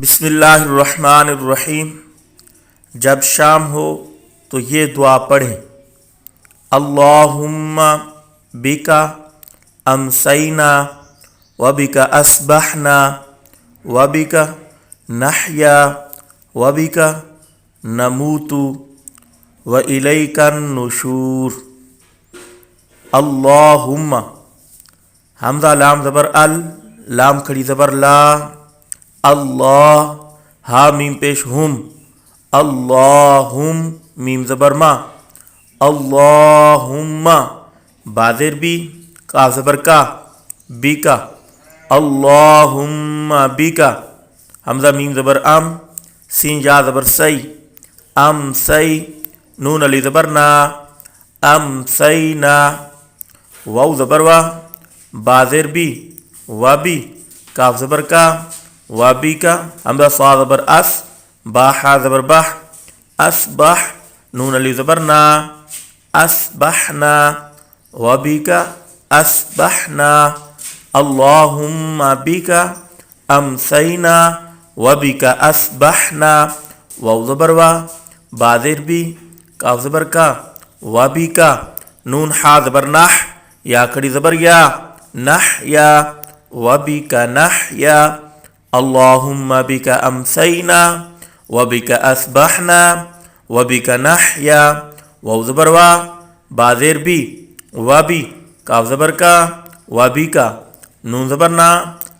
بسم اللہ الرحمن الرحیم۔ جب شام ہو تو یہ دعا پڑھیں: اللہم بکا امسینا وبکا اصبحنا وبکا نحیا وبکا نموت والیک النشور۔ اللہم، حمزہ لام زبر ال، لام کھڑی زبر لا، اللہ ہا میم پیش ہم، اللہم میم زبر ما، اللہم با زیر بی، کاف زبر کا، بیکا، اللہم بیکا، حمزہ میم زبر ام، سین جا زبر سی، ام سی، نون علی زبر نا، ام سینا، واو زبر وا، با زیر بی، و بی، کاف زبر کا، و بی کا، حمزہ صا زبر اس، با حا زبر بح، اسبح، نون علی زبر نا، اسبحنا، و بی کا اسبحنا، اللہم بکا امسینا و بکا اسبحنا، واو زبر وا، با زیر بی، کاف زبر کا، و بی کا، نون حا زبر نح، یا کھڑی زبر یا، نحیا، و بکا نحیا، اللہم بکا امسینا و بکا اسبحنا و بکا نحیا، واو زبر وا، با زیر بی، و بی، کاف زبر کا، و بی کا، نون زبر نا،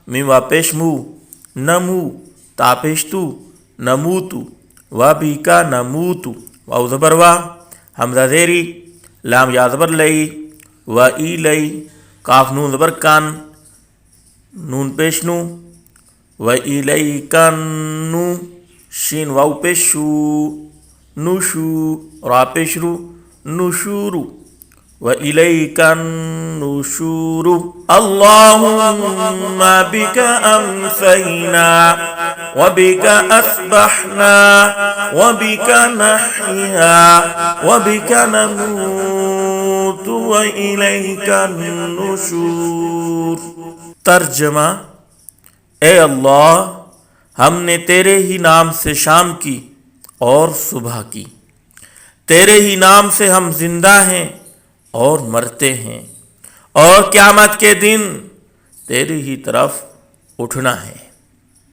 میم وا پیش مو، نمو، تا پیش تو، نموتو، و بکا نموتو، واو زبر وا، حمزہ زیری، لام یا زبر لئی، و ای لئی، کاف نون زبر کن، نون پیش نو، و الیک النو، شین واو پیش شو، نشو، را پیش رو، نشورو، و الیک النشور، اللہم بکا امسینا و بکا اصبحنا و بکا نحیا و بکا نموت و الیک النشور۔ ترجمہ: اے اللہ، ہم نے تیرے ہی نام سے شام کی اور صبح کی، تیرے ہی نام سے ہم زندہ ہیں اور مرتے ہیں، اور قیامت کے دن تیری ہی طرف اٹھنا ہے۔